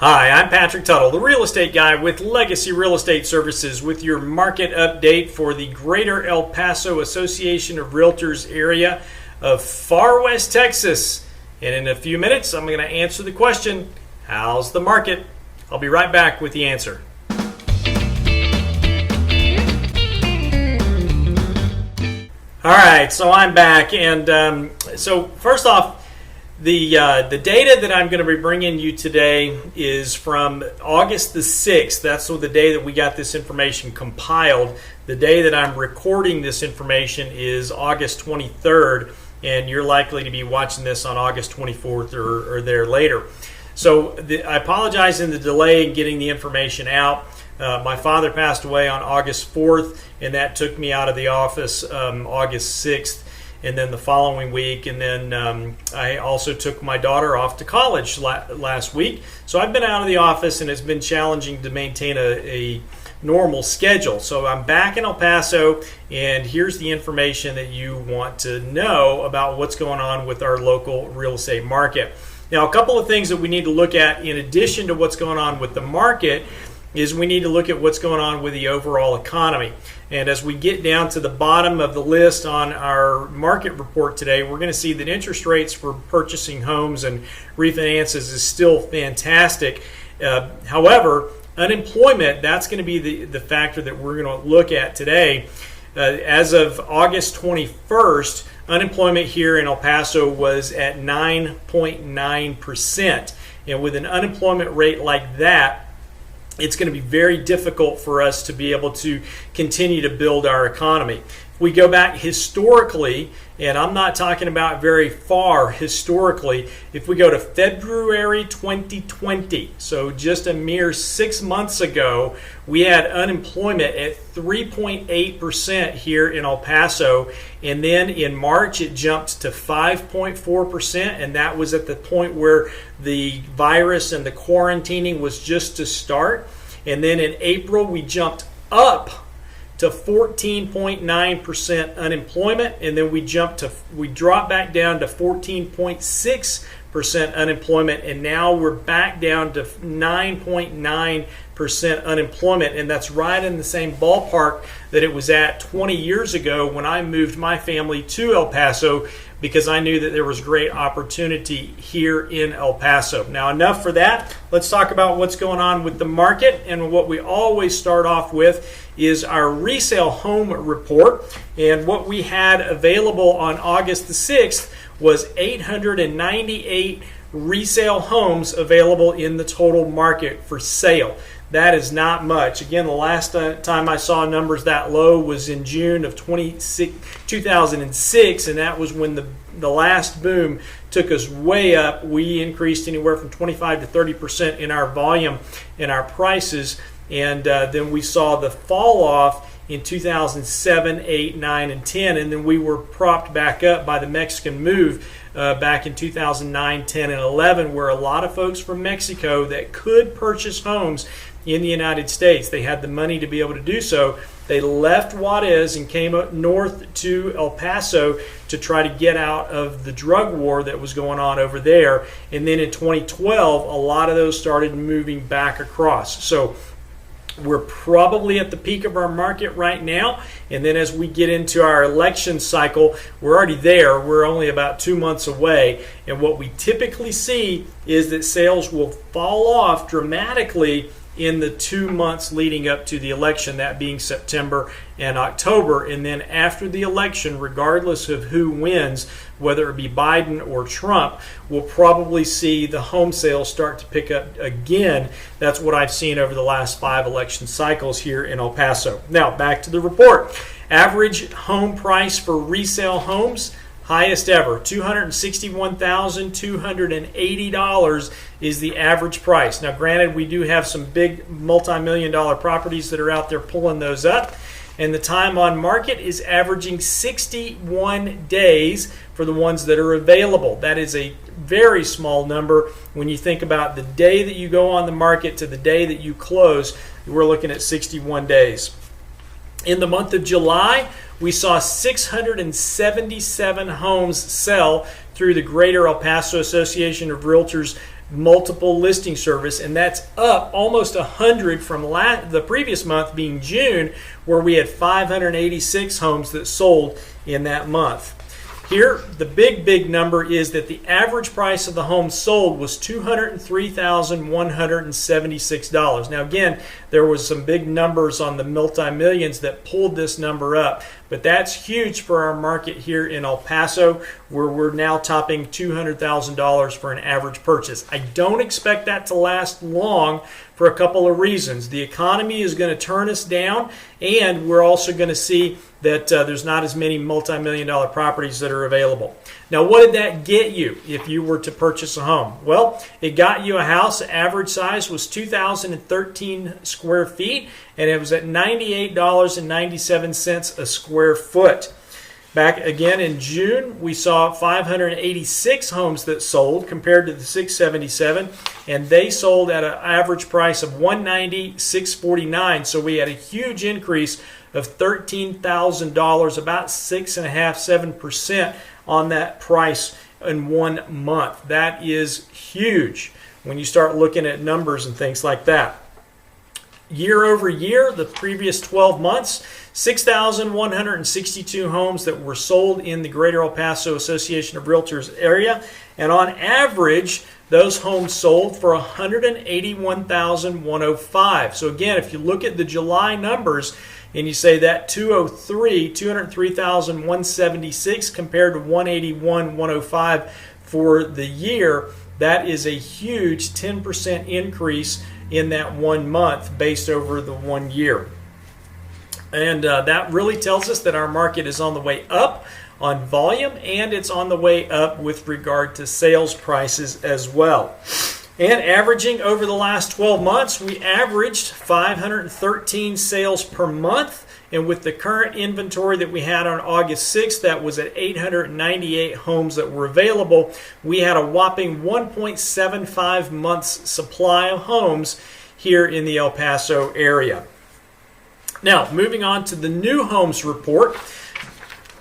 Hi, I'm Patrick Tuttle, the real estate guy with Legacy Real Estate Services, with your market update for the Greater El Paso Association of Realtors area of far west Texas. And in a few minutes, I'm going to answer the question, how's the market? I'll be right back with the answer. All right, so I'm back, and so first off, the data that I'm going to be bringing you today is from August the 6th. That's the day that we got this information compiled. The day that I'm recording this information is August 23rd, and you're likely to be watching this on August 24th or there later. So I apologize in the delay in getting the information out. My father passed away on August 4th, and that took me out of the office August 6th. And then the following week, and then I also took my daughter off to college last week. So I've been out of the office, and it's been challenging to maintain a normal schedule. So I'm back in El Paso, and here's the information that you want to know about what's going on with our local real estate market. Now, a couple of things that we need to look at in addition to what's going on with the market is we need to look at what's going on with the overall economy. And as we get down to the bottom of the list on our market report today, we're going to see that interest rates for purchasing homes and refinances is still fantastic. However, unemployment, that's going to be the factor that we're going to look at today. As of August 21st, unemployment here in El Paso was at 9.9%. And with an unemployment rate like that, it's going to be very difficult for us to be able to continue to build our economy. If we go back historically, and I'm not talking about very far historically, if we go to February 2020, so just a mere 6 months ago, we had unemployment at 3.8% here in El Paso, and then in March it jumped to 5.4%, and that was at the point where the virus and the quarantining was just to start. And then in April we jumped up to 14.9% unemployment, and then we dropped back down to 14.6% unemployment, and now we're back down to 9.9% unemployment, and that's right in the same ballpark that it was at 20 years ago when I moved my family to El Paso, because I knew that there was great opportunity here in El Paso. Now, enough for that. Let's talk about what's going on with the market. And what we always start off with is our resale home report. And what we had available on August the 6th was 898 resale homes available in the total market for sale. That is not much. Again, the last time I saw numbers that low was in June of 2006, and that was when the last boom took us way up. We increased anywhere from 25 to 30% in our volume and our prices, and then we saw the fall off in 2007, 8, 9, and 10, and then we were propped back up by the Mexican move back in 2009, 10, and 11, where a lot of folks from Mexico that could purchase homes in the United States, they had the money to be able to do so. They left Juarez and came up north to El Paso to try to get out of the drug war that was going on over there. And then in 2012, a lot of those started moving back across. So we're probably at the peak of our market right now, and then as we get into our election cycle, we're already there. We're only about 2 months away, and what we typically see is that sales will fall off dramatically in the 2 months leading up to the election, that being September and October. And then after the election, regardless of who wins, whether it be Biden or Trump, we'll probably see the home sales start to pick up again. That's what I've seen over the last 5 election cycles here in El Paso. Now, back to the report. Average home price for resale homes, highest ever, $261,280 is the average price. Now, granted, we do have some big multi-million-dollar properties that are out there pulling those up, and the time on market is averaging 61 days for the ones that are available. That is a very small number when you think about the day that you go on the market to the day that you close. We're looking at 61 days. In the month of July, we saw 677 homes sell through the Greater El Paso Association of Realtors multiple listing service, and that's up almost 100 from the previous month being June, where we had 586 homes that sold in that month. Here, the big number is that the average price of the home sold was $203,176. Now again, there was some big numbers on the multi-millions that pulled this number up, but that's huge for our market here in El Paso, where we're now topping $200,000 for an average purchase. I don't expect that to last long for a couple of reasons. The economy is going to turn us down, and we're also going to see that there's not as many multi-million-dollar properties that are available. Now, what did that get you if you were to purchase a home? Well, it got you a house. The average size was 2,013 square feet, and it was at $98.97 a square foot. Back again in June, we saw 586 homes that sold compared to the 677, and they sold at an average price of $190,649. So we had a huge increase of $13,000, about 6.5–7% on that price in 1 month. That is huge when you start looking at numbers and things like that. Year over year, the previous 12 months, 6,162 homes that were sold in the Greater El Paso Association of Realtors area, and on average, those homes sold for $181,105. So again, if you look at the July numbers and you say that 203,176 compared to 181,105 for the year, that is a huge 10% increase in that 1 month based over the 1 year. And that really tells us that our market is on the way up on volume, and it's on the way up with regard to sales prices as well. And averaging over the last 12 months, we averaged 513 sales per month. And with the current inventory that we had on August 6th, that was at 898 homes that were available. We had a whopping 1.75 months supply of homes here in the El Paso area. Now, moving on to the new homes report.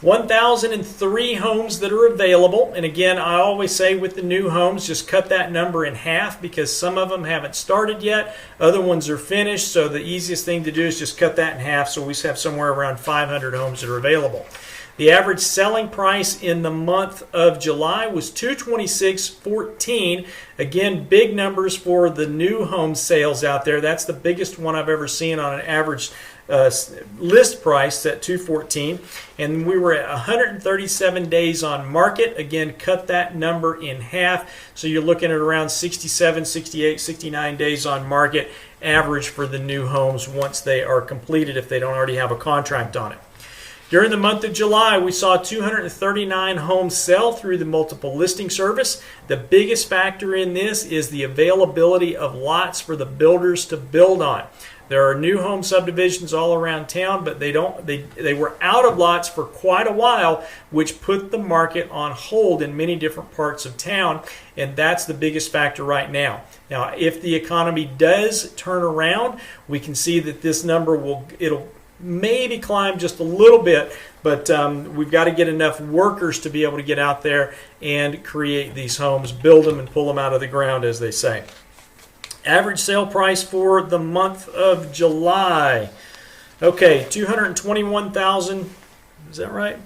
1,003 homes that are available. And again, I always say with the new homes, just cut that number in half because some of them haven't started yet. Other ones are finished. So the easiest thing to do is just cut that in half. So we have somewhere around 500 homes that are available. The average selling price in the month of July was $226.14. Again, big numbers for the new home sales out there. That's the biggest one I've ever seen on an average list price at $214, and we were at 137 days on market. Again, cut that number in half, so you're looking at around 67, 68, 69 days on market average for the new homes once they are completed, if they don't already have a contract on it. During the month of July, we saw 239 homes sell through the multiple listing service. The biggest factor in this is the availability of lots for the builders to build on. There are new home subdivisions all around town, but they were out of lots for quite a while, which put the market on hold in many different parts of town, and that's the biggest factor right now. Now, if the economy does turn around, we can see that this number it'll maybe climb just a little bit, but we've got to get enough workers to be able to get out there and create these homes, build them, and pull them out of the ground, as they say. Average sale price for the month of July. Okay, $221,000. Is that right?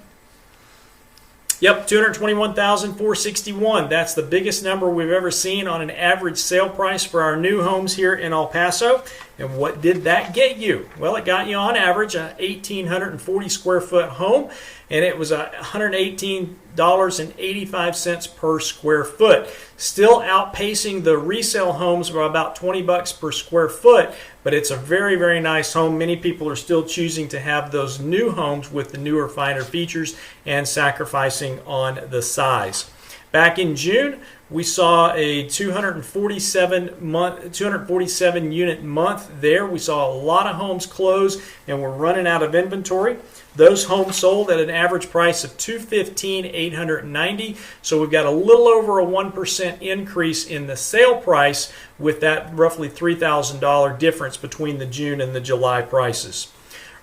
Yep, $221,461. That's the biggest number we've ever seen on an average sale price for our new homes here in El Paso. And what did that get you? Well, it got you on average a 1,840 square foot home, and it was $118.85 per square foot. Still outpacing the resale homes by about $20 per square foot, but it's a very, very nice home. Many people are still choosing to have those new homes with the newer, finer features and sacrificing on the size. Back in June, we saw a 247 unit month there. We saw a lot of homes close, and we're running out of inventory. Those homes sold at an average price of $215,890. So we've got a little over a 1% increase in the sale price with that roughly $3,000 difference between the June and the July prices.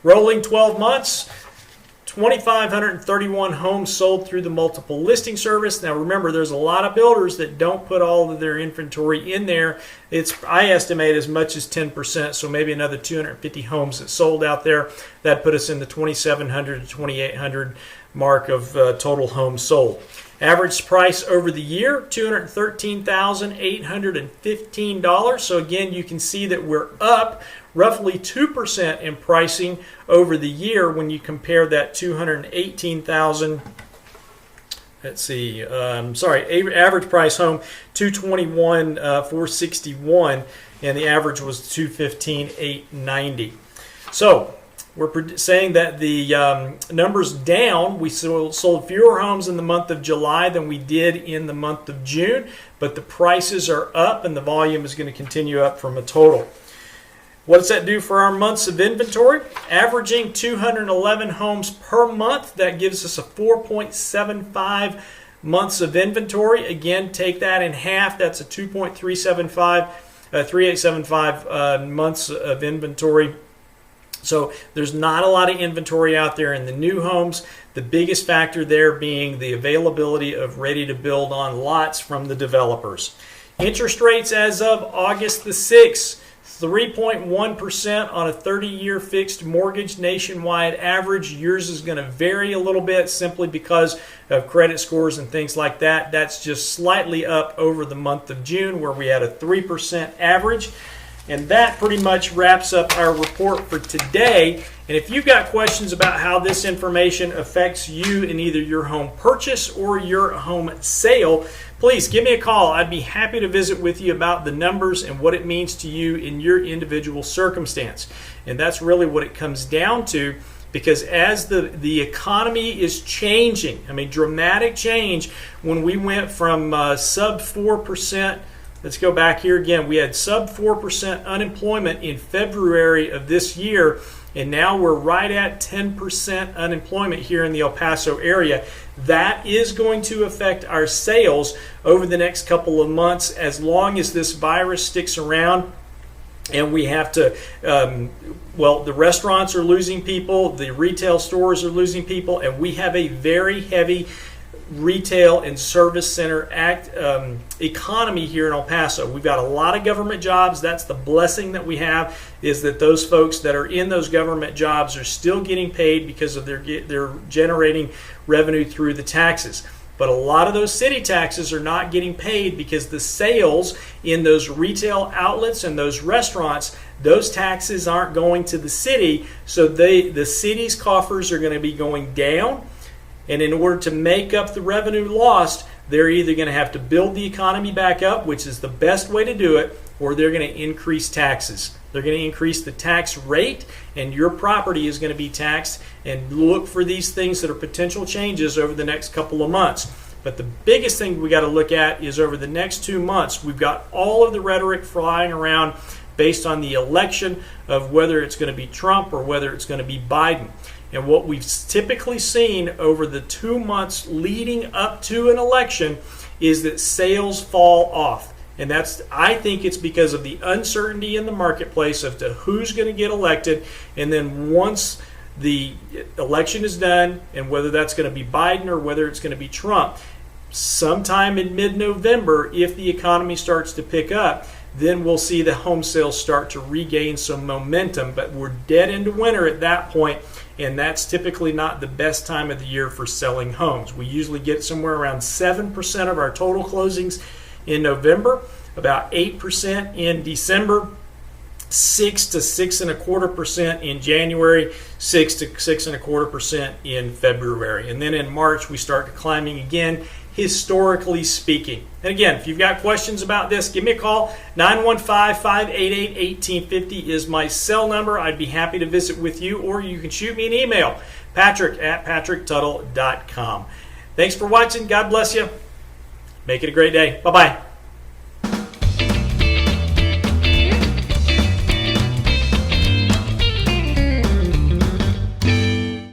Rolling 12 months, 2,531 homes sold through the multiple listing service. Now remember, there's a lot of builders that don't put all of their inventory in there. I estimate as much as 10%, so maybe another 250 homes that sold out there. That put us in the 2,700 to 2,800 mark of total homes sold. Average price over the year, $213,815. So again, you can see that we're up roughly 2% in pricing over the year when you compare that 218,000. Average price home 221,461, and the average was 215,890. So we're saying that the numbers down. We sold fewer homes in the month of July than we did in the month of June, but the prices are up and the volume is going to continue up from a total. What does that do for our months of inventory? Averaging 211 homes per month. That gives us a 4.75 months of inventory. Again, take that in half. That's a 3875 months of inventory. So there's not a lot of inventory out there in the new homes. The biggest factor there being the availability of ready-to-build on lots from the developers. Interest rates as of August the 6th. 3.1% on a 30-year fixed mortgage nationwide average. Yours is going to vary a little bit simply because of credit scores and things like that. That's just slightly up over the month of June where we had a 3% average. And that pretty much wraps up our report for today. And if you've got questions about how this information affects you in either your home purchase or your home sale, please give me a call. I'd be happy to visit with you about the numbers and what it means to you in your individual circumstance. And that's really what it comes down to, because as the economy is changing, dramatic change, when we went from sub 4%. Let's go back here again. We had sub 4% unemployment in February of this year, and now we're right at 10% unemployment here in the El Paso area. That is going to affect our sales over the next couple of months as long as this virus sticks around. And we have to, the restaurants are losing people, the retail stores are losing people, and we have a very heavy retail and service center economy here in El Paso. We've got a lot of government jobs. That's the blessing that we have, is that those folks that are in those government jobs are still getting paid because of they're generating revenue through the taxes. But a lot of those city taxes are not getting paid because the sales in those retail outlets and those restaurants, those taxes aren't going to the city, so the city's coffers are going to be going down. And in order to make up the revenue lost, they're either going to have to build the economy back up, which is the best way to do it, or they're going to increase taxes. They're going to increase the tax rate, and your property is going to be taxed. And look for these things that are potential changes over the next couple of months. But the biggest thing we got to look at is over the next 2 months, we've got all of the rhetoric flying around based on the election of whether it's going to be Trump or whether it's going to be Biden. And what we've typically seen over the 2 months leading up to an election is that sales fall off. And I think it's because of the uncertainty in the marketplace as to who's going to get elected. And then once the election is done, and whether that's going to be Biden or whether it's going to be Trump, sometime in mid-November, if the economy starts to pick up, then we'll see the home sales start to regain some momentum. But we're dead into winter at that point, and that's typically not the best time of the year for selling homes. We usually get somewhere around 7% of our total closings in November, about 8% in December, 6 to 6.25% in January, 6 to 6.25% in February. And then in March, we start climbing again, historically speaking. And again, if you've got questions about this, give me a call. 915-588-1850 is my cell number. I'd be happy to visit with you, or you can shoot me an email, patrick@patricktuttle.com. Thanks for watching. God bless you. Make it a great day. Bye-bye.